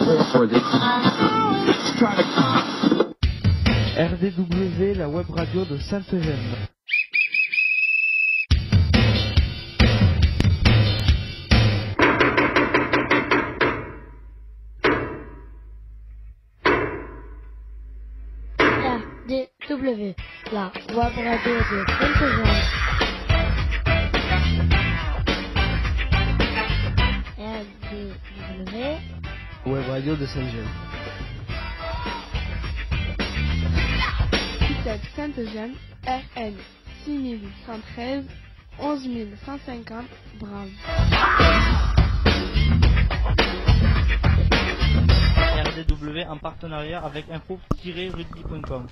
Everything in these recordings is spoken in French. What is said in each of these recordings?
RDW, la web radio de Sainte-Gemme. RDW, la web radio de Sainte-Gemme. RDW, Web radio de Sainte-Gemme. Sainte-Gemme, RN 6113 11150 Bram. RDW en partenariat avec info-rugby.com.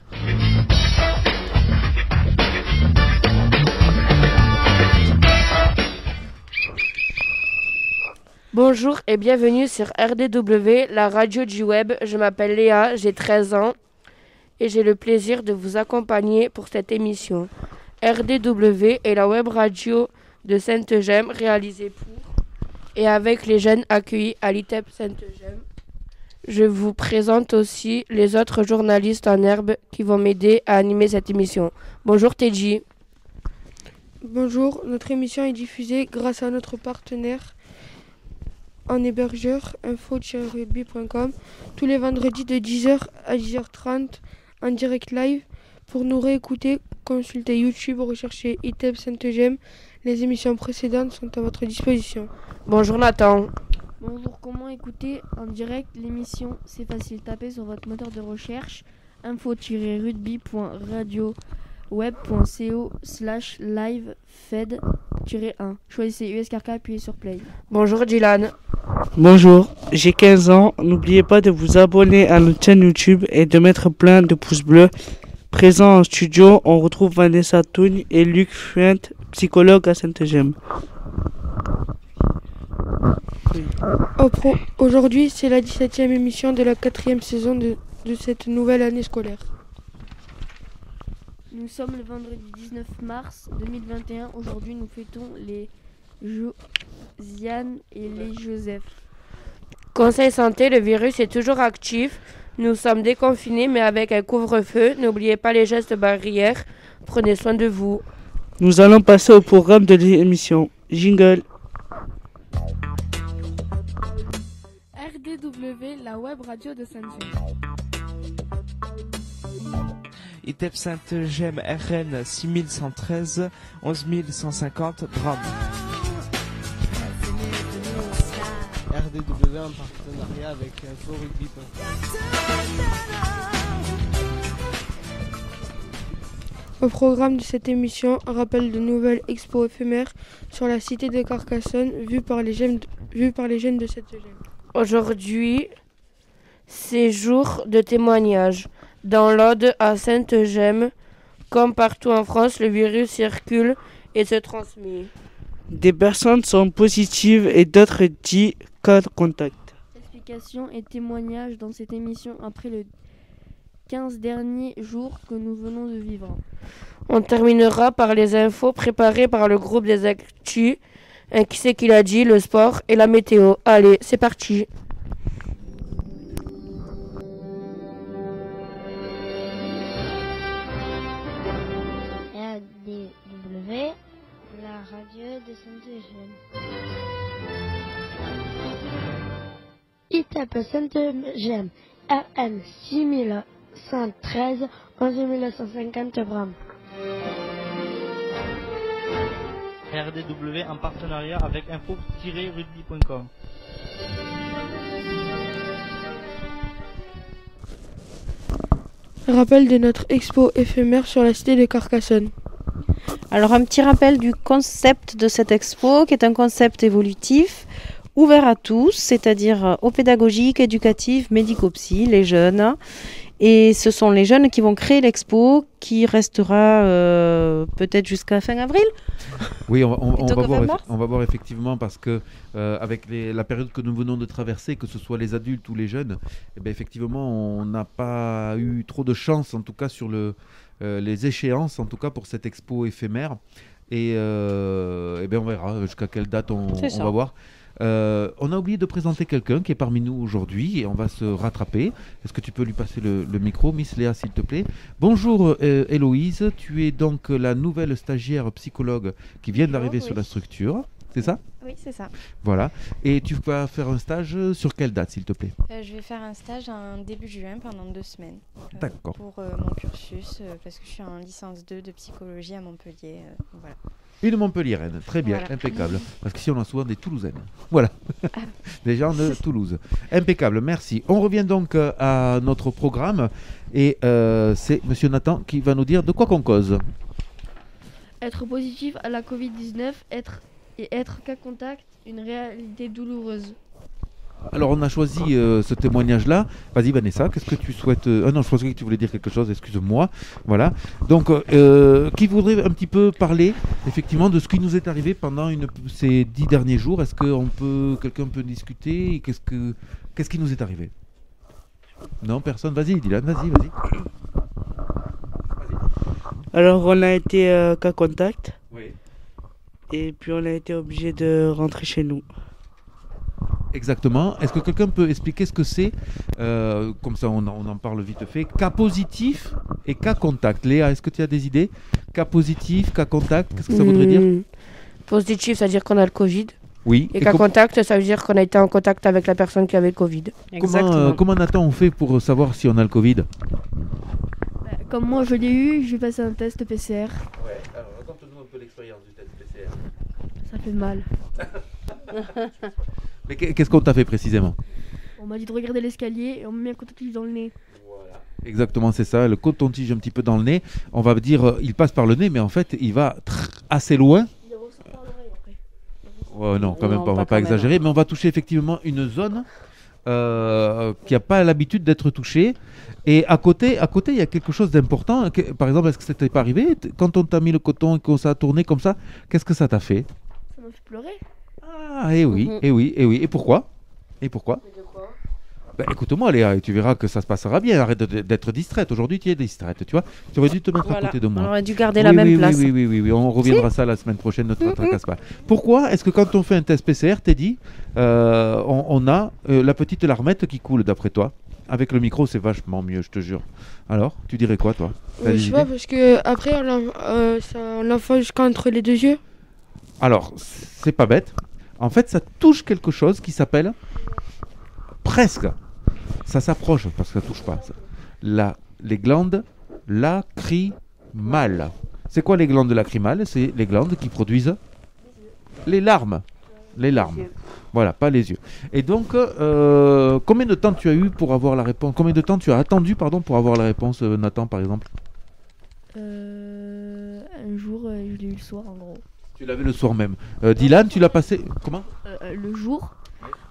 Bonjour et bienvenue sur RDW, la radio du web. Je m'appelle Léa, j'ai 13 ans et j'ai le plaisir de vous accompagner pour cette émission. RDW est la web radio de Sainte-Gemme réalisée pour et avec les jeunes accueillis à l'ITEP Sainte-Gemme. Je vous présente aussi les autres journalistes en herbe qui vont m'aider à animer cette émission. Bonjour Teddy. Bonjour, notre émission est diffusée grâce à notre partenaire en hébergeur info-rugby.com tous les vendredis de 10h à 10h30 en direct live. Pour nous réécouter, consultez YouTube, recherchez ITEP Sainte-Gemme. Les émissions précédentes sont à votre disposition. Bonjour Nathan. Bonjour, comment écouter en direct l'émission? C'est facile, tapez sur votre moteur de recherche info-rugby.radio-web.co/live-fed-1. Choisissez USKK, appuyez sur play. Bonjour Dylan. Bonjour, j'ai 15 ans. N'oubliez pas de vous abonner à notre chaîne YouTube et de mettre plein de pouces bleus. Présent en studio, on retrouve Vanessa Tougne et Luc Fuente, psychologue à Sainte-Gemme. Aujourd'hui, c'est la 17e émission de la 4e saison de cette nouvelle année scolaire. Nous sommes le vendredi 19 mars 2021. Aujourd'hui, nous fêtons les Josiane et les Joseph. Conseil santé, le virus est toujours actif. Nous sommes déconfinés mais avec un couvre-feu. N'oubliez pas les gestes barrières. Prenez soin de vous. Nous allons passer au programme de l'émission. Jingle. RDW, la web radio de Sainte-Gemme. ITEP Sainte-Gemme, RN 6113 11150 Bram. RDW en partenariat avec info-rugby.com. Au programme de cette émission, un rappel de nouvelles expos éphémères sur la cité de Carcassonne vue par les jeunes de Sainte-Gemme. Aujourd'hui, c'est jour de témoignage. Dans l'Aude à Sainte-Gemme, comme partout en France, le virus circule et se transmet. Des personnes sont positives et d'autres disent cas de contact. Explications et témoignages dans cette émission après le 15 derniers jours que nous venons de vivre. On terminera par les infos préparées par le groupe des Actus. Qui c'est qui l'a dit, le sport et la météo. Allez, c'est parti. RDW, la radio de Sainte-Gemme. ITEP Sainte-Gemme, RN 6113 11150 Bram. RDW en partenariat avec info-rugby.com. Rappel de notre expo éphémère sur la cité de Carcassonne. Alors un petit rappel du concept de cette expo qui est un concept évolutif ouvert à tous, c'est-à-dire aux pédagogiques, éducatifs, médico-psy, les jeunes. Et ce sont les jeunes qui vont créer l'expo qui restera peut-être jusqu'à fin avril. Oui, on va voir effectivement parce que avec la période que nous venons de traverser, que ce soit les adultes ou les jeunes, eh bien, effectivement on n'a pas eu trop de chance en tout cas sur les échéances en tout cas pour cette expo éphémère et, eh bien, on verra jusqu'à quelle date on va voir. On a oublié de présenter quelqu'un qui est parmi nous aujourd'hui et on va se rattraper. Est-ce que tu peux lui passer le micro, Miss Léa, s'il te plaît? Bonjour Héloïse, tu es donc la nouvelle stagiaire psychologue qui vient d'arriver sur la structure, c'est ça? Oui, c'est ça. Voilà. Et tu vas faire un stage sur quelle date, s'il te plaît? Je vais faire un stage en début juin pendant 2 semaines. D'accord. Pour mon cursus, parce que je suis en licence 2 de psychologie à Montpellier. Voilà. Une Montpelliéraine, très bien, Voilà. impeccable. Parce qu'ici on a souvent des Toulousaines. Voilà, des gens de Toulouse. Impeccable, merci. On revient donc à notre programme et c'est Monsieur Nathan qui va nous dire de quoi qu'on cause. Être positif à la Covid-19, être cas contact, une réalité douloureuse. Alors on a choisi ce témoignage-là. Vas-y Vanessa, qu'est-ce que tu souhaites Ah non, je pensais que tu voulais dire quelque chose, excuse-moi. Voilà. Donc, qui voudrait un petit peu parler effectivement de ce qui nous est arrivé pendant ces 10 derniers jours? Est-ce que quelqu'un peut discuter? Qu'est-ce qui nous est arrivé? Non, personne. Vas-y, Dylan, vas-y. Alors, on a été cas contact. Oui. Et puis, on a été obligé de rentrer chez nous. Exactement. Est-ce que quelqu'un peut expliquer ce que c'est comme ça, on en parle vite fait. Cas positif et cas contact. Léa, est-ce que tu as des idées? Cas positif, cas contact, qu'est-ce que ça voudrait dire? Positif, ça veut dire qu'on a le Covid. Oui. Et cas contact, ça veut dire qu'on a été en contact avec la personne qui avait le Covid. Comment Nathan, on fait pour savoir si on a le Covid? Comme moi je l'ai eu, je vais passer un test PCR. Ouais, alors raconte-nous un peu l'expérience du test PCR. Ça fait mal. Mais qu'est-ce qu'on t'a fait précisément? On m'a dit de regarder l'escalier et on m'a mis un coton-tige dans le nez. Voilà. Exactement, c'est ça, le coton-tige un petit peu dans le nez. On va dire, il passe par le nez, mais en fait, il va assez loin. Il ressort par l'oreille après. Non, quand même pas, on va pas exagérer, mais on va toucher effectivement une zone qui n'a pas l'habitude d'être touchée. Et à côté, il y a quelque chose d'important. Par exemple, est-ce que ça t'est pas arrivé? Quand on t'a mis le coton et qu'on ça a tourné comme ça, qu'est-ce que ça t'a fait? Ça m'a fait pleurer. Ah, et oui. Et pourquoi? Ben, écoute-moi Léa, et tu verras que ça se passera bien. Arrête d'être distraite. Aujourd'hui, tu es distraite, tu vois. Tu aurais dû te mettre à côté de moi. On aurait dû garder la même place. Oui. On reviendra ça la semaine prochaine, ne te tracasse pas. Pourquoi est-ce que quand on fait un test PCR, t'es dit, on a la petite larmette qui coule, d'après toi? Avec le micro, c'est vachement mieux, je te jure. Alors, tu dirais quoi, toi? Je sais pas, parce que après, on l'enfonce jusqu'entre les 2 yeux. Alors, c'est pas bête. En fait, ça touche quelque chose qui s'appelle presque. Ça s'approche parce que ça touche pas. Les glandes lacrymales. C'est quoi les glandes lacrymales? C'est les glandes qui produisent les larmes. Les larmes. Voilà, pas les yeux. Et donc, combien de temps tu as eu pour avoir la réponse? Combien de temps tu as attendu, pour avoir la réponse, Nathan, par exemple? Un jour, je l'ai eu le soir, en gros. Tu l'avais le soir même. Dylan, tu l'as passé comment? Le jour,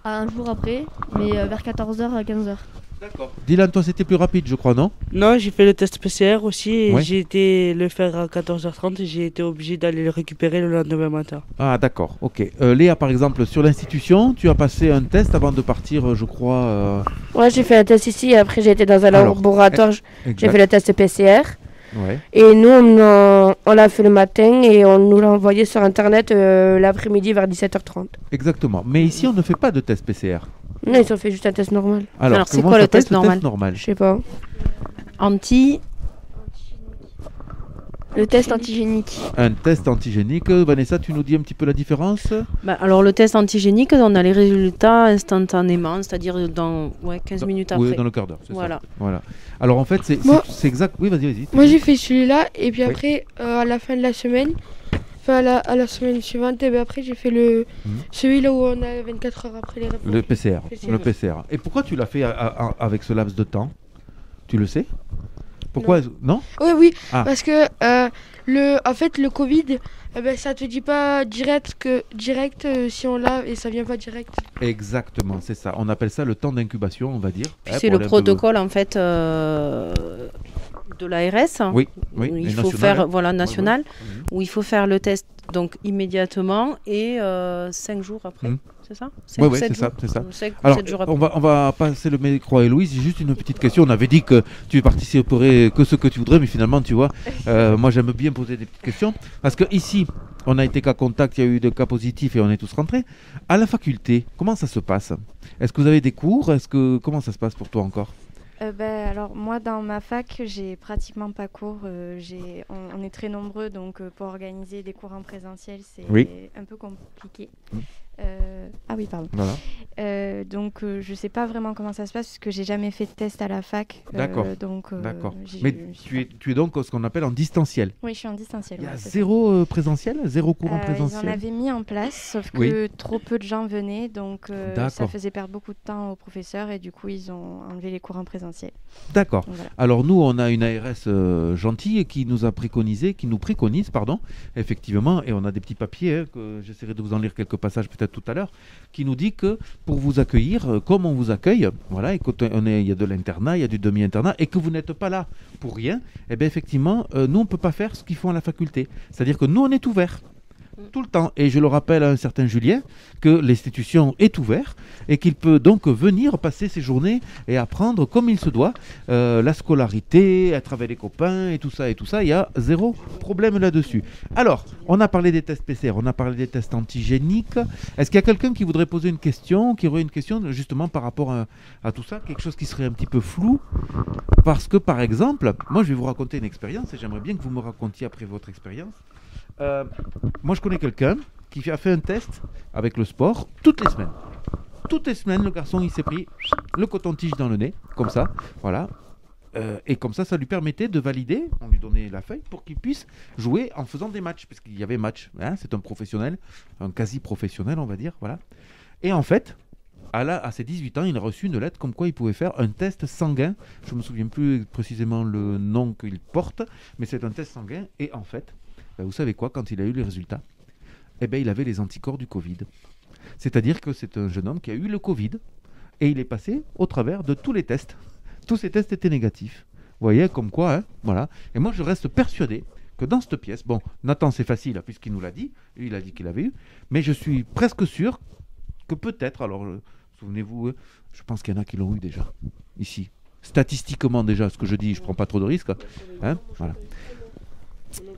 un jour après, mais vers 14h à 15h. D'accord. Dylan, toi, c'était plus rapide, je crois, non? Non, j'ai fait le test PCR aussi et Ouais. j'ai été le faire à 14h30 et j'ai été obligé d'aller le récupérer le lendemain matin. Ah, d'accord, ok. Léa, par exemple, sur l'institution, tu as passé un test avant de partir, je crois. Ouais, j'ai fait un test ici et après j'ai été dans un laboratoire, j'ai fait le test PCR. Ouais. Et nous, on l'a fait le matin et on nous l'a envoyé sur Internet l'après-midi vers 17h30. Exactement. Mais ici, on ne fait pas de test PCR. Non, ils ont fait juste un test normal. Alors c'est quoi le test normal? Je sais pas. Le test antigénique. Un test antigénique. Vanessa, tu nous dis un petit peu la différence? Alors le test antigénique, on a les résultats instantanément, c'est-à-dire dans 15 minutes après. Oui, dans le quart d'heure. Voilà. Voilà. Alors en fait, c'est exact. Oui, vas-y. Moi, j'ai fait celui-là et puis après, à la fin de la semaine, à la semaine suivante, et bien après, j'ai fait celui-là où on a 24 heures après les réponses. Le PCR. Le PCR. Et pourquoi tu l'as fait avec ce laps de temps? Tu le sais? Pourquoi? Non? Oui, parce que en fait, le Covid, ça te dit pas direct si on l'a et ça vient pas direct. Exactement, c'est ça. On appelle ça le temps d'incubation, on va dire. Puis c'est le protocole en fait de l'ARS. Oui, il faut faire national, où il faut faire le test Donc immédiatement et 5 jours après, c'est ça? Oui, c'est ça. 5 ou Alors, 7 jours après. on va passer le micro à Héloïse. J'ai juste une petite question. On avait dit que tu participerais que ce que tu voudrais, mais finalement, tu vois, moi j'aime bien poser des petites questions. Parce que ici, on a été cas contact, il y a eu des cas positifs et on est tous rentrés. À la faculté, comment ça se passe? Est-ce que vous avez des cours? Comment ça se passe pour toi encore? Alors moi dans ma fac j'ai pratiquement pas cours, on est très nombreux donc pour organiser des cours en présentiel c'est un peu compliqué. Ah oui pardon. Voilà. Donc je sais pas vraiment comment ça se passe parce que j'ai jamais fait de test à la fac. D'accord. D'accord. Mais tu es donc ce qu'on appelle en distanciel. Oui, je suis en distanciel. Il y a zéro présentiel, zéro cours en présentiel. Ils en avaient mis en place, sauf que trop peu de gens venaient, donc ça faisait perdre beaucoup de temps aux professeurs et du coup ils ont enlevé les cours en présentiel. D'accord. Voilà. Alors nous on a une ARS gentille qui nous préconise, effectivement, et on a des petits papiers que j'essaierai de vous en lire quelques passages peut-être tout à l'heure, qui nous dit que pour vous accueillir comme on vous accueille, voilà, et il y a de l'internat, il y a du demi-internat, et que vous n'êtes pas là pour rien, et bien effectivement, nous on peut pas faire ce qu'ils font à la faculté. C'est-à-dire que nous on est ouvert tout le temps. Et je le rappelle à un certain Julien que l'institution est ouverte et qu'il peut donc venir passer ses journées et apprendre comme il se doit la scolarité, être avec les copains et tout ça. Il y a zéro problème là-dessus. Alors, on a parlé des tests PCR, on a parlé des tests antigéniques. Est-ce qu'il y a quelqu'un qui voudrait poser une question, qui aurait une question justement par rapport à tout ça, quelque chose qui serait un petit peu flou? Parce que par exemple, moi je vais vous raconter une expérience et j'aimerais bien que vous me racontiez après votre expérience. Moi je connais quelqu'un qui a fait un test avec le sport toutes les semaines. Toutes les semaines, le garçon il s'est pris le coton-tige dans le nez, comme ça, voilà. Et comme ça lui permettait de valider, on lui donnait la feuille pour qu'il puisse jouer en faisant des matchs, parce qu'il y avait match, hein, c'est un professionnel, un quasi-professionnel on va dire, voilà. Et en fait, à ses 18 ans, il a reçu une lettre comme quoi il pouvait faire un test sanguin. Je ne me souviens plus précisément le nom qu'il porte, mais c'est un test sanguin. Et en fait, vous savez quoi, quand il a eu les résultats, il avait les anticorps du Covid. C'est-à-dire que c'est un jeune homme qui a eu le Covid et il est passé au travers de tous les tests. Tous ces tests étaient négatifs. Vous voyez, comme quoi, hein, voilà. Et moi, je reste persuadé que dans cette pièce, bon, Nathan, c'est facile, puisqu'il nous l'a dit, lui, il a dit qu'il avait eu, mais je suis presque sûr que peut-être, alors, souvenez-vous, je pense qu'il y en a qui l'ont eu déjà, ici. Statistiquement déjà, ce que je dis, je ne prends pas trop de risques. Hein, voilà.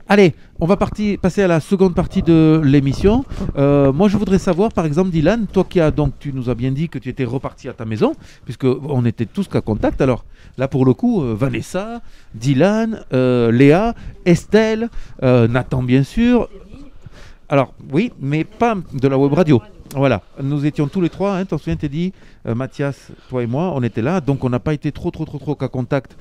Allez, on va passer à la seconde partie de l'émission. Moi, je voudrais savoir, par exemple, Dylan, toi tu nous as bien dit que tu étais reparti à ta maison, puisqu'on était tous cas contact. Alors là, pour le coup, Vanessa, Dylan, Léa, Estelle, Nathan, bien sûr. Alors, oui, mais pas de la web radio. Voilà, nous étions tous les trois, hein, t'en souviens, t'es dit, Mathias, toi et moi, on était là, donc on n'a pas été trop cas contact.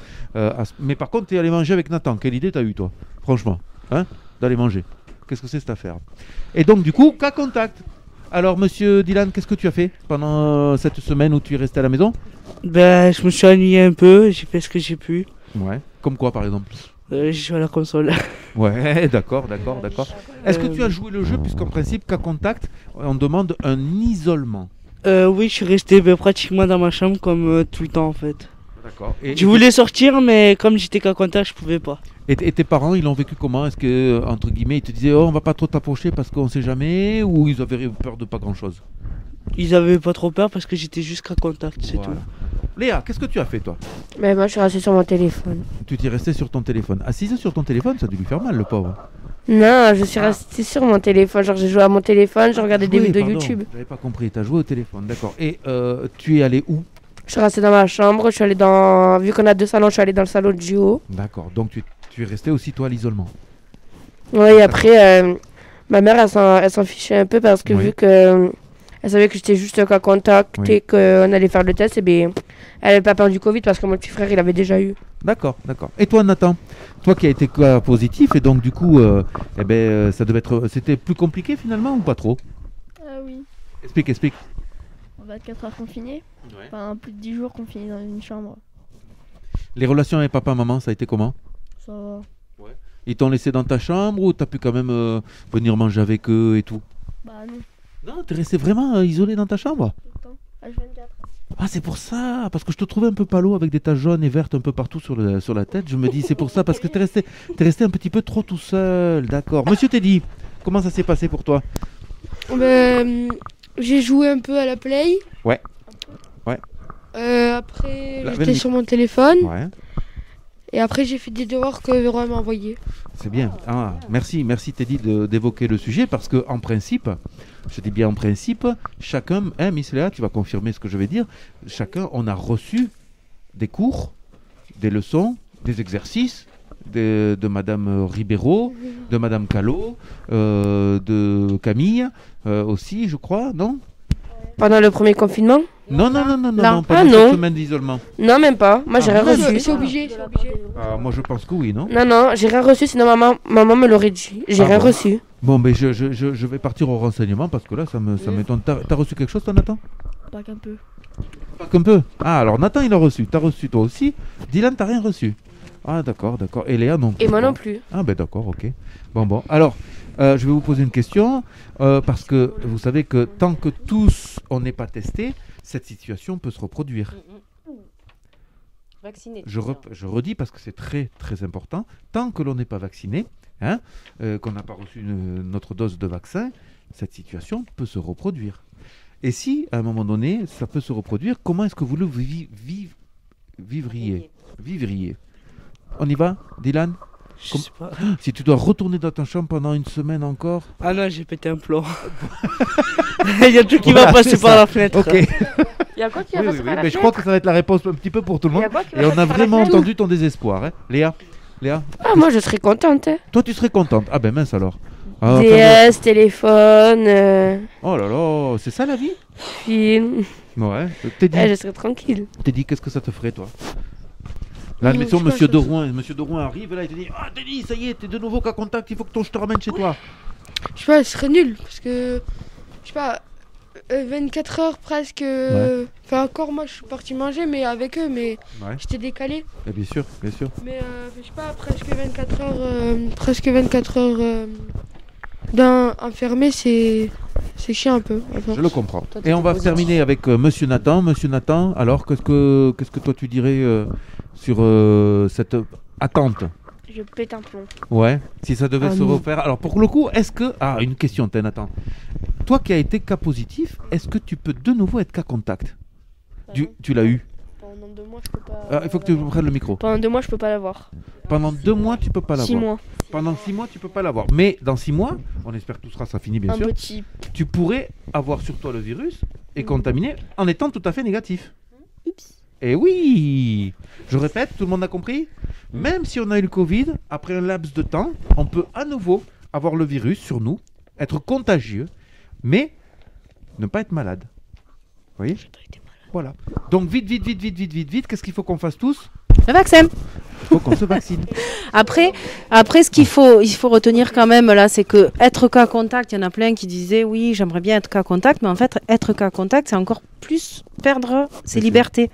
Mais par contre, t'es allé manger avec Nathan. Quelle idée t'as eu, toi, franchement, hein, d'aller manger? Qu'est-ce que c'est cette affaire? Et donc, du coup, cas contact. Alors, monsieur Dylan, qu'est-ce que tu as fait pendant cette semaine où tu es resté à la maison? Je me suis ennuyé un peu, j'ai fait ce que j'ai pu. Ouais, comme quoi, par exemple? J'ai joué à la console. Ouais, d'accord. Est-ce que tu as joué le jeu, puisqu'en principe, cas contact, on demande un isolement? Oui, je suis resté pratiquement dans ma chambre comme tout le temps en fait. D'accord. Je voulais sortir, mais comme j'étais cas contact, je pouvais pas. Et tes parents, ils l'ont vécu comment? Est-ce que, entre guillemets, ils te disaient, oh, on va pas trop t'approcher parce qu'on sait jamais, ou ils avaient peur de pas grand-chose? Ils avaient pas trop peur parce que j'étais juste cas contact, c'est tout. Léa, qu'est-ce que tu as fait, toi? Moi, je suis restée sur mon téléphone. Tu t'es resté sur ton téléphone. Assise sur ton téléphone, ça a dû lui faire mal, le pauvre. Non, je suis restée sur mon téléphone. Genre, j'ai joué à mon téléphone, j'ai regardé des vidéos YouTube. J'avais pas compris, t'as joué au téléphone, d'accord. Et tu es allé où? Je suis restée dans ma chambre, je suis allée dans... Vu qu'on a 2 salons, je suis allée dans le salon de duo. D'accord, donc tu es resté aussi, toi, à l'isolement? Oui, après, ma mère, elle s'en fichait un peu parce que vu que... Elle savait que j'étais juste un cas contact et qu'on allait faire le test, et bien, elle n'avait pas peur du Covid parce que mon petit frère, il avait déjà eu. D'accord. Et toi, Nathan, toi qui as été cas positif, et donc du coup, ça devait être, c'était plus compliqué finalement ou pas trop? Oui. Explique. On va 24 heures confinés. Enfin, plus de 10 jours confinés dans une chambre. Les relations avec papa, maman, ça a été comment? Ça va. Ouais. Ils t'ont laissé dans ta chambre ou t'as pu quand même venir manger avec eux et tout? Bah non. Non, t'es resté vraiment isolé dans ta chambre? Tout le temps, H24. Ah, c'est pour ça, parce que je te trouvais un peu palo avec des taches jaunes et vertes un peu partout sur la tête. Je me dis, c'est pour ça, parce que t'es resté un petit peu trop tout seul. D'accord. Monsieur Teddy, Comment ça s'est passé pour toi? J'ai joué un peu à la Play. Ouais. Après, j'étais sur mon téléphone. Ouais. Et après, j'ai fait des devoirs que Véro m'a envoyés. C'est bien. Merci Teddy d'évoquer le sujet parce que en principe, je dis bien en principe, chacun, Miss Léa, tu vas confirmer ce que je vais dire, chacun, on a reçu des cours, des leçons, des exercices de Madame Ribeiro, de Madame Callot, de Camille aussi, je crois, non? Pendant le premier confinement? Non, pendant non. cette semaine d'isolement. Non, même pas. Moi, j'ai rien reçu. C'est obligé. Moi, je pense que oui, non? Non, j'ai rien reçu, sinon maman me l'aurait dit. J'ai rien reçu. Bon, mais je vais partir au renseignement parce que là, ça m'étonne. T'as reçu quelque chose, toi, Nathan? Pas qu'un peu. Pas qu'un peu. Ah, alors Nathan, il a reçu. T'as reçu toi aussi. Dylan, t'as rien reçu. Ah, d'accord. Et Léa, non plus. Et moi non plus. Ah, ben d'accord, ok. Bon. Alors, je vais vous poser une question parce que vous savez que tant que tous on n'est pas testés, cette situation peut se reproduire. Vacciné. Je redis parce que c'est très très important. Tant que l'on n'est pas vacciné, qu'on n'a pas reçu notre dose de vaccin, cette situation peut se reproduire. Et si à un moment donné ça peut se reproduire, comment est-ce que vous le vivriez? On y va, Dylan? Je sais pas. Si tu dois retourner dans ta chambre pendant une semaine encore. Ah non, j'ai pété un plomb. Il y a tout qui va passer par la fenêtre. Ok. Il y a quoi qui va passer par la mais fenêtre? je crois que ça va être la réponse un petit peu pour tout le monde. Et on a vraiment entendu ton désespoir. Hein. Léa? Ah, moi je serais contente. Toi, tu serais contente. Ah ben mince alors. DS, téléphone. Oh là là, c'est ça la vie? Film. Ouais. Teddy. Je serais tranquille. Teddy, qu'est-ce que ça te ferait, toi? Là, admettons, Monsieur Dorouin arrive, là, il te dit « Ah, Teddy, ça y est, t'es de nouveau qu'à contact, il faut que je te ramène chez toi. » Je sais pas, ce serait nul, parce que, je sais pas, 24 heures presque, enfin encore moi je suis parti manger, mais avec eux, mais j'étais décalé. Et bien sûr. Mais, je sais pas, presque 24 heures d'un enfermé, c'est chiant un peu. Je le comprends. Et on va terminer avec Monsieur Nathan. Monsieur Nathan, alors, qu'est-ce que toi tu dirais sur cette attente? Je pète un plomb. Ouais, si ça devait se refaire. Alors pour le coup, est-ce que... Ah, une question, Nathan. Toi qui as été cas positif, est-ce que tu peux de nouveau être cas contact? Tu l'as eu? Pendant 2 mois, je peux pas... il faut que tu prennes le micro. Pendant 2 mois, je peux pas l'avoir. Pendant 2 mois, tu peux pas l'avoir. 6 mois. Pendant 6 mois, tu peux pas l'avoir. Mais dans 6 mois, on espère que tout sera ça finit bien sûr. Tu pourrais avoir sur toi le virus et contaminer en étant tout à fait négatif. Et oui, je répète, tout le monde a compris? Même si on a eu le Covid, après un laps de temps, on peut à nouveau avoir le virus sur nous, être contagieux, mais ne pas être malade. Vous voyez? Voilà. Donc vite, qu'est-ce qu'il faut qu'on fasse tous? Le vaccin. Il faut qu'on se vaccine. Après, ce qu'il faut retenir quand même là, c'est que être cas contact, il y en a plein qui disaient oui, j'aimerais bien être cas contact, mais en fait, être cas contact, c'est encore plus perdre ses libertés.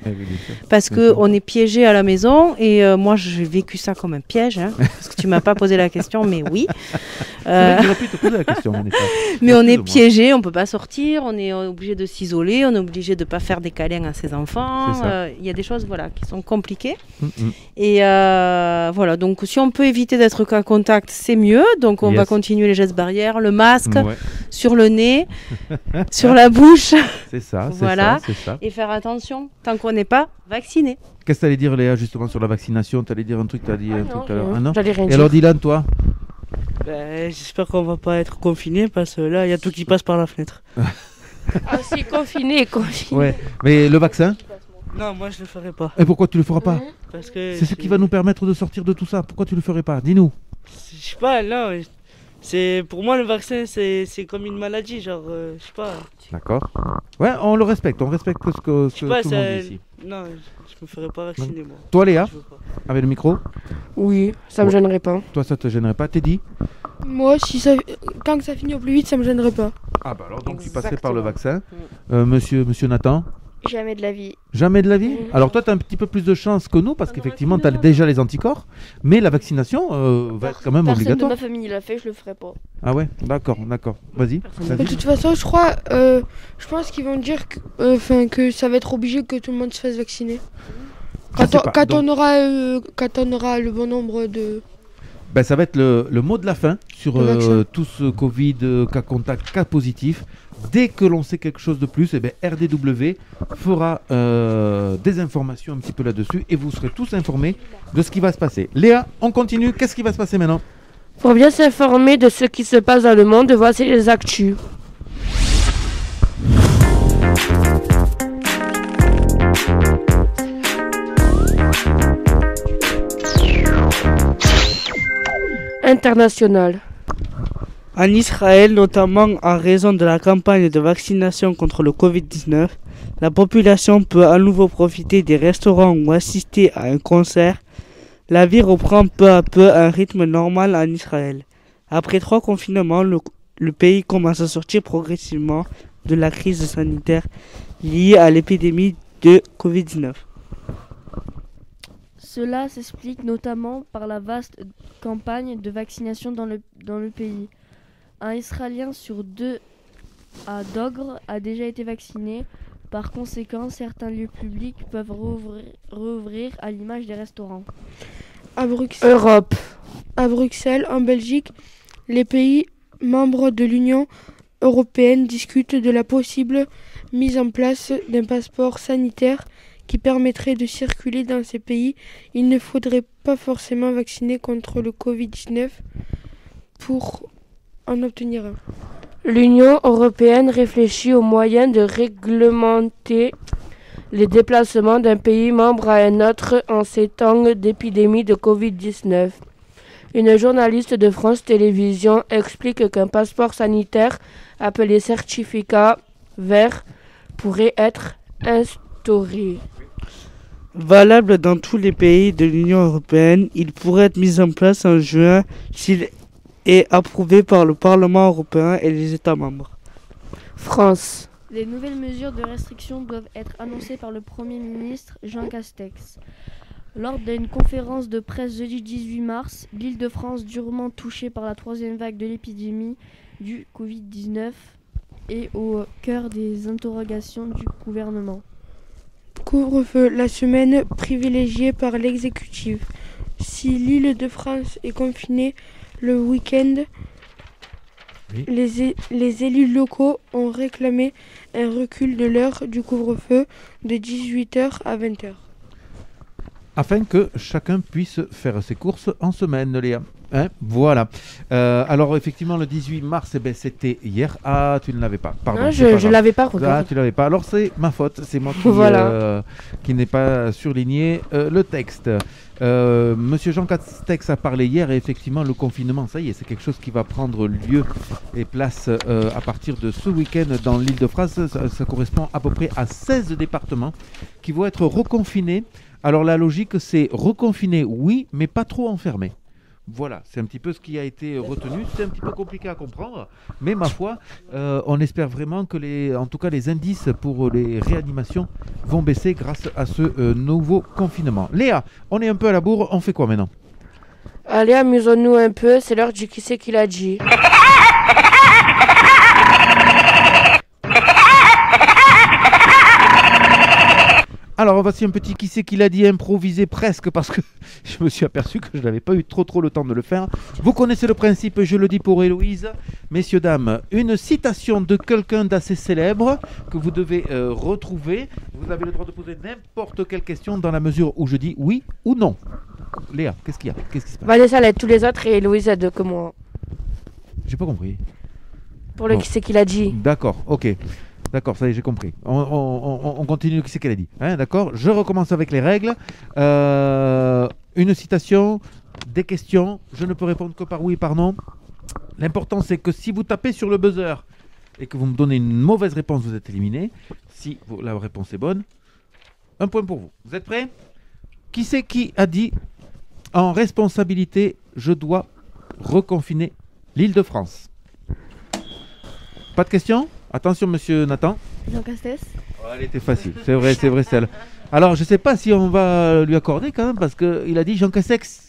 Parce qu'on est piégé à la maison et moi, j'ai vécu ça comme un piège, parce que tu m'as pas posé la question, mais oui. J'aurais pu te poser la question. Mais on est piégé, on peut pas sortir, on est obligé de s'isoler, on est obligé de pas faire des câlins à ses enfants. Il y a des choses qui sont compliquées. Et voilà, donc si on peut éviter d'être cas contact, c'est mieux. Donc on va continuer les gestes barrières, le masque sur le nez, sur la bouche. C'est ça, voilà. c'est ça. Et faire attention tant qu'on n'est pas vacciné. Qu'est-ce que tu allais dire, Léa, justement sur la vaccination? Tu allais dire un truc, tu as dit un truc tout à l'heure. J'allais rien dire. Et alors, Dylan, toi? J'espère qu'on va pas être confiné parce que là, il y a tout qui passe par la fenêtre. Ah si, confiné. Ouais, mais le vaccin? Non, moi je le ferai pas. Et pourquoi tu le feras pas? Parce que c'est ce qui va nous permettre de sortir de tout ça. Pourquoi tu le ferais pas? Dis-nous. Je sais pas, non. Pour moi le vaccin c'est comme une maladie, genre je sais pas. D'accord. Ouais, on le respecte, on respecte ce que tout le monde dit ici. Non, je me ferais pas vacciner moi. Toi Léa, avec le micro? Oui, ça me gênerait pas. Toi ça te gênerait pas, Teddy? Moi, tant que ça finit au plus vite, ça me gênerait pas. Ah bah alors donc tu passerais par le vaccin. Monsieur Nathan? Jamais de la vie. Jamais de la vie? Alors toi, tu as un petit peu plus de chance que nous, parce qu'effectivement, tu as déjà les anticorps, mais la vaccination va être quand même obligatoire. Personne de ma famille l'a fait, je le ferai pas. Ah ouais? D'accord. Vas-y. De toute façon, je pense qu'ils vont dire que ça va être obligé que tout le monde se fasse vacciner. Quand on aura le bon nombre de ça va être le mot de la fin sur tout ce Covid, cas contact, cas positif. Dès que l'on sait quelque chose de plus, RDW fera des informations un petit peu là-dessus et vous serez tous informés de ce qui va se passer. Léa, on continue. Qu'est-ce qui va se passer maintenant? Pour bien s'informer de ce qui se passe dans le monde, voici les actus. International. En Israël, notamment en raison de la campagne de vaccination contre le Covid-19, la population peut à nouveau profiter des restaurants ou assister à un concert. La vie reprend peu à peu un rythme normal en Israël. Après 3 confinements, le pays commence à sortir progressivement de la crise sanitaire liée à l'épidémie de Covid-19. Cela s'explique notamment par la vaste campagne de vaccination dans le pays. Un Israélien sur 2 à Dogre a déjà été vacciné. Par conséquent, certains lieux publics peuvent rouvrir à l'image des restaurants. À Bruxelles, en Belgique, les pays membres de l'Union européenne discutent de la possible mise en place d'un passeport sanitaire qui permettrait de circuler dans ces pays. Il ne faudrait pas forcément vacciner contre le Covid-19 pour en obtenir un. L'Union européenne réfléchit aux moyens de réglementer les déplacements d'un pays membre à un autre en ces temps d'épidémie de Covid-19. Une journaliste de France Télévisions explique qu'un passeport sanitaire, appelé certificat vert, pourrait être instauré. Valable dans tous les pays de l'Union européenne, il pourrait être mis en place en juin s'il est approuvé par le Parlement européen et les États membres. France. Les nouvelles mesures de restriction doivent être annoncées par le Premier ministre Jean Castex. Lors d'une conférence de presse jeudi 18 mars, l'Île-de-France, durement touchée par la 3e vague de l'épidémie du Covid-19, est au cœur des interrogations du gouvernement. Couvre-feu, la semaine privilégiée par l'exécutif. Si l'Île-de-France est confinée le week-end, oui, les élus locaux ont réclamé un recul de l'heure du couvre-feu de 18h à 20h. Afin que chacun puisse faire ses courses en semaine, Léa. Voilà. Alors, effectivement, le 18 mars, c'était hier. Ah, tu ne l'avais pas. Pardon. Non, je ne l'avais pas. Ah, tu ne l'avais pas. Alors, c'est ma faute. C'est moi qui n'ai pas surligné le texte. Monsieur Jean Castex a parlé hier et effectivement, le confinement, ça y est, c'est quelque chose qui va prendre lieu et place à partir de ce week-end dans l'Île-de-France. Ça correspond à peu près à 16 départements qui vont être reconfinés. Alors, la logique, c'est reconfiner, oui, mais pas trop enfermer. Voilà, c'est un petit peu ce qui a été retenu. C'est un petit peu compliqué à comprendre, mais ma foi, on espère vraiment que les indices pour les réanimations vont baisser grâce à ce nouveau confinement. Léa, on est un peu à la bourre, on fait quoi maintenant? Allez, amusons-nous un peu, c'est l'heure du qui c'est qui l'a dit. Alors voici un petit qui c'est qui l'a dit improvisé presque parce que je me suis aperçu que je n'avais pas eu trop le temps de le faire. Vous connaissez le principe, je le dis pour Héloïse. Messieurs, dames, une citation de quelqu'un d'assez célèbre que vous devez retrouver. Vous avez le droit de poser n'importe quelle question dans la mesure où je dis oui ou non. Léa, qu'est-ce qu'il y a? Qu'est-ce qui se passe? Vanessa l'aide tous les autres et Héloïse aide que moi. J'ai pas compris. Pour le qui c'est qui l'a dit. D'accord, ok. D'accord, ça y est, j'ai compris. On continue, qui c'est qu'elle a dit, d'accord. Je recommence avec les règles. Une citation, des questions. Je ne peux répondre que par oui et par non. L'important, c'est que si vous tapez sur le buzzer et que vous me donnez une mauvaise réponse, vous êtes éliminé. Si la réponse est bonne, un point pour vous. Vous êtes prêts? Qui c'est qui a dit en responsabilité, je dois reconfiner l'Île-de-France? Pas de questions? Attention, monsieur Nathan. Jean Castex. Oh, elle était facile, c'est vrai, celle. Alors, je ne sais pas si on va lui accorder quand même, parce qu'il a dit Jean Castex.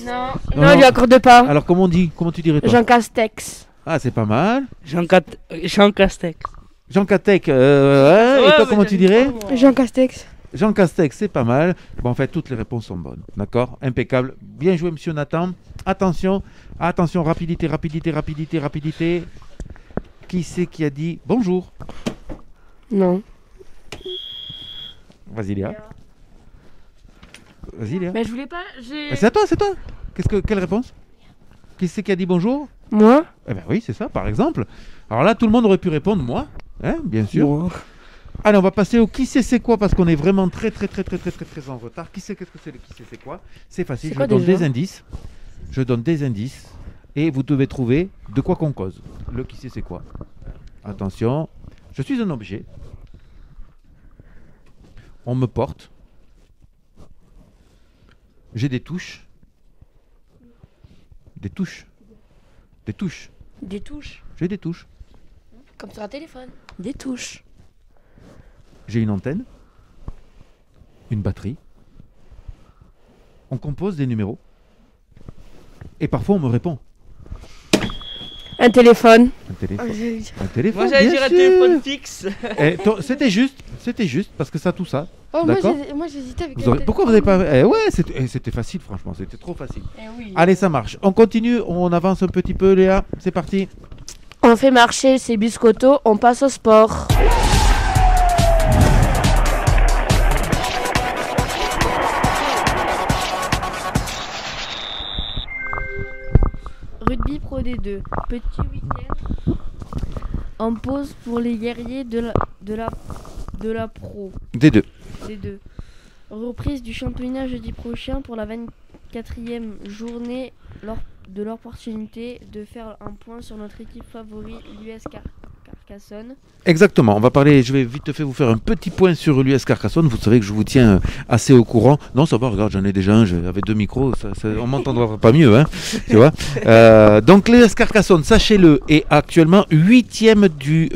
Non, on lui accorde pas. Alors, comment tu dirais toi? Jean Castex. Ah, c'est pas mal. Jean Castex. Jean Castex. Et toi, comment tu dirais? Jean Castex. Jean Castex, c'est pas mal. Bon, en fait, toutes les réponses sont bonnes. D'accord? Impeccable. Bien joué, monsieur Nathan. Attention, attention, rapidité. Qui c'est qui a dit bonjour? Non. Vas-y, Léa. Vas-y, Léa. Mais je voulais pas. C'est à toi. Quelle réponse? Qui c'est qui a dit bonjour? Moi? Eh ben oui, c'est ça, par exemple. Alors là, tout le monde aurait pu répondre moi, hein, bien sûr. Moi. Allez, on va passer au qui c'est quoi parce qu'on est vraiment très en retard. Qu'est-ce que c'est le qui c'est quoi? C'est facile, je donne des indices. Je donne des indices et vous devez trouver de quoi qu'on cause. Le qui c'est quoi? Attention, je suis un objet. On me porte. J'ai des touches. Des touches. Des touches. J'ai des touches. Comme sur un téléphone. Des touches. J'ai une antenne. Une batterie. On compose des numéros. Et parfois on me répond. Un téléphone. Un téléphone. Moi j'allais dire un téléphone fixe. C'était juste parce que ça tout ça. Oh, d'accord. Moi j'hésitais avec Pourquoi vous n'avez pas... c'était facile franchement, c'était trop facile. Oui. Allez, ça marche. On continue, on avance un petit peu Léa, c'est parti. On fait marcher ces biscottos, on passe au sport. Rugby Pro D2. Petit week-end en pause pour les guerriers de la Pro D2. D2. Reprise du championnat jeudi prochain pour la 24e journée de l'opportunité de faire un point sur notre équipe favorite, l'US Carcassonne. Exactement, on va parler, je vais vite fait vous faire un petit point sur l'US Carcassonne. Vous savez que je vous tiens assez au courant. Non, ça va, regarde, j'en ai déjà un, avec 2 micros, on m'entendra pas mieux, hein, tu vois. Donc l'US Carcassonne, sachez-le, est actuellement 8e du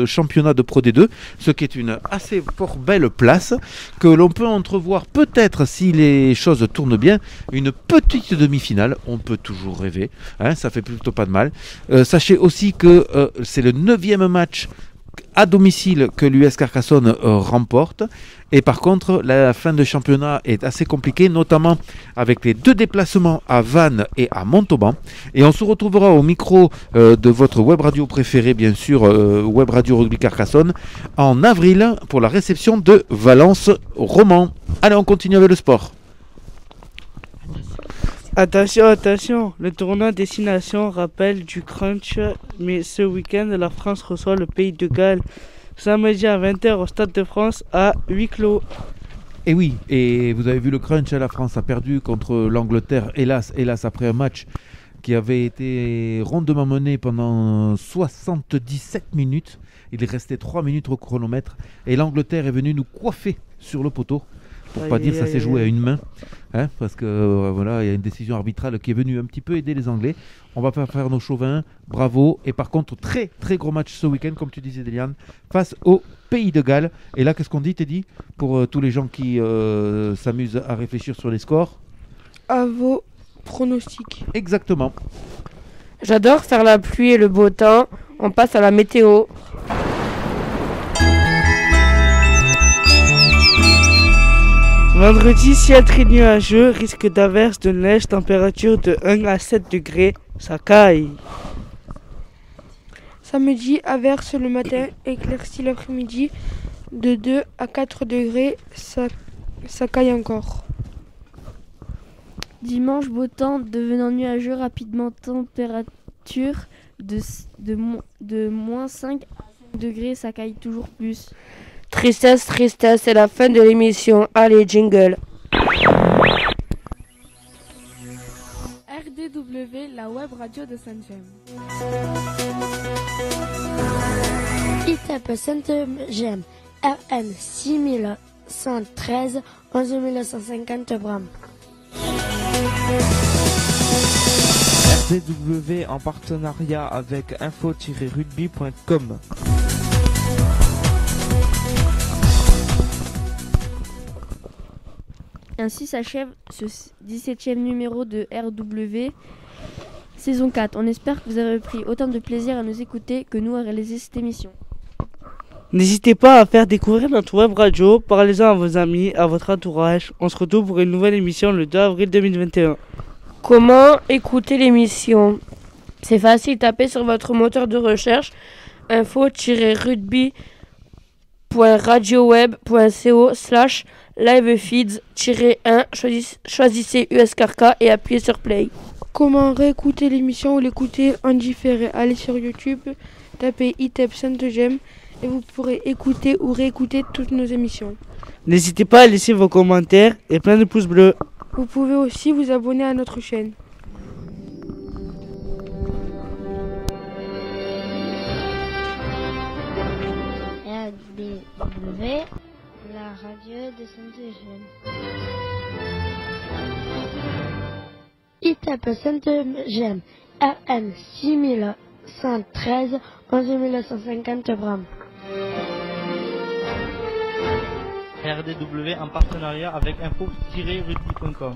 championnat de Pro D2, ce qui est une assez fort belle place, que l'on peut entrevoir peut-être, si les choses tournent bien, une petite demi-finale. On peut toujours rêver, hein, ça fait plutôt pas de mal. Sachez aussi que c'est le 9e match à domicile que l'US Carcassonne remporte, et par contre la fin de championnat est assez compliquée, notamment avec les 2 déplacements à Vannes et à Montauban, et on se retrouvera au micro de votre web radio préférée, bien sûr, Web Radio Rugby Carcassonne, en avril pour la réception de Valence Roman. Allez, on continue avec le sport. Attention, le tournoi Destination rappelle du crunch, mais ce week-end, la France reçoit le Pays de Galles. Samedi à 20h au Stade de France à huis clos. Et oui, et vous avez vu le crunch, la France a perdu contre l'Angleterre, hélas, après un match qui avait été rondement mené pendant 77 minutes. Il restait 3 minutes au chronomètre et l'Angleterre est venue nous coiffer sur le poteau. Pour pas dire ça s'est joué à une main, hein, parce que voilà, il y a une décision arbitrale qui est venue un petit peu aider les Anglais. On va pas faire nos chauvins, bravo. Et par contre, très gros match ce week-end, comme tu disais, Déliane, face au Pays de Galles. Et là, qu'est-ce qu'on dit, Teddy, pour tous les gens qui s'amusent à réfléchir sur les scores? À vos pronostics. Exactement. J'adore faire la pluie et le beau temps. On passe à la météo. Vendredi, ciel très nuageux, risque d'averse de neige, température de 1 à 7 degrés, ça caille. Samedi, averse le matin, éclaircie l'après-midi, de 2 à 4 degrés, ça caille encore. Dimanche, beau temps, devenant nuageux rapidement, température de moins 5 à 5 degrés, ça caille toujours plus. Tristesse, c'est la fin de l'émission. Allez, jingle. RDW, la web radio de Saint-James. ITEP Saint-James, RN 6113, 11150 grammes. RDW en partenariat avec info-rugby.com. Ainsi s'achève ce 17e numéro de RW, saison 4. On espère que vous avez pris autant de plaisir à nous écouter que nous à réaliser cette émission. N'hésitez pas à faire découvrir notre web radio, parlez-en à vos amis, à votre entourage. On se retrouve pour une nouvelle émission le 2 avril 2021. Comment écouter l'émission? C'est facile, tapez sur votre moteur de recherche info-rugby.radioweb.co/livefeeds-1, choisissez USKRK et appuyez sur play. Comment réécouter l'émission ou l'écouter en différé? Allez sur YouTube, tapez ITEP Sainte-Gemme et vous pourrez écouter ou réécouter toutes nos émissions. N'hésitez pas à laisser vos commentaires et plein de pouces bleus. Vous pouvez aussi vous abonner à notre chaîne. RDW, la radio de Sainte-Gemme. ITEP Sainte-Gemme, RN 6113, 11150 Bram. RDW en partenariat avec info-rugby.com.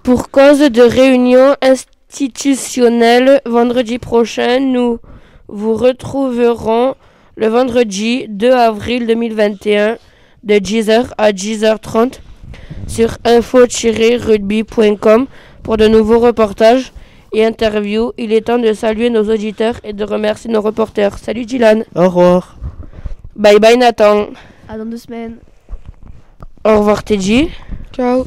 Pour cause de réunion institutionnelle, vendredi prochain, nous vous retrouverons le vendredi 2 avril 2021 de 10h à 10h30 sur info-rugby.com pour de nouveaux reportages et interviews. Il est temps de saluer nos auditeurs et de remercier nos reporters. Salut Dylan. Au revoir. Bye bye Nathan. À dans 2 semaines. Au revoir Teddy. Ciao.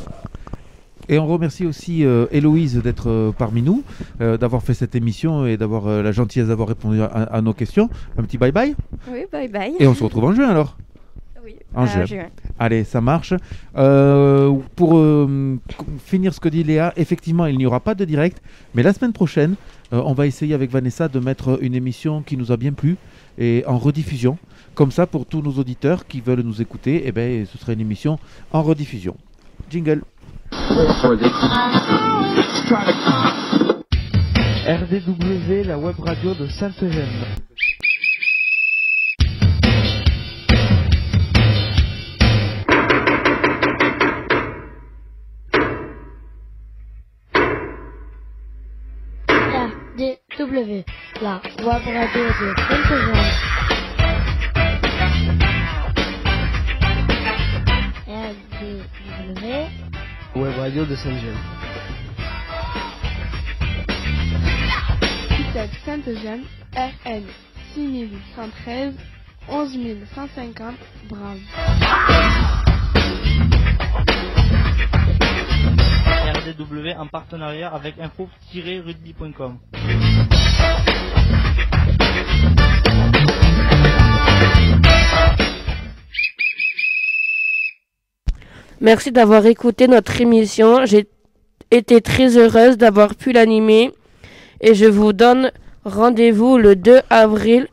Et on remercie aussi Héloïse d'être parmi nous, d'avoir fait cette émission et d'avoir la gentillesse d'avoir répondu à nos questions. Un petit bye bye. Oui, bye bye. Et on se retrouve en juin alors. Oui, en juin. Allez, ça marche. Pour finir ce que dit Léa, effectivement, il n'y aura pas de direct, mais la semaine prochaine, on va essayer avec Vanessa de mettre une émission qui nous a bien plu et en rediffusion. Comme ça, pour tous nos auditeurs qui veulent nous écouter, eh ben, ce sera une émission en rediffusion. Jingle. RDW, la web radio de Sainte-Gemme. RDW, la web radio de Sainte-Gemme. RDW, web radio de Sainte-Gemme. ITEP Sainte-Gemme, RN 6113, 11150 Bram. RDW en partenariat avec info-rugby.com. Merci d'avoir écouté notre émission. J'ai été très heureuse d'avoir pu l'animer et je vous donne rendez-vous le 2 avril.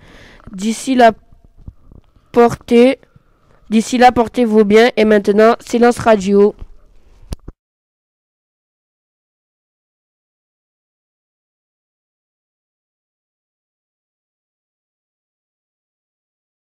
D'ici là, portez-vous bien et maintenant, silence radio.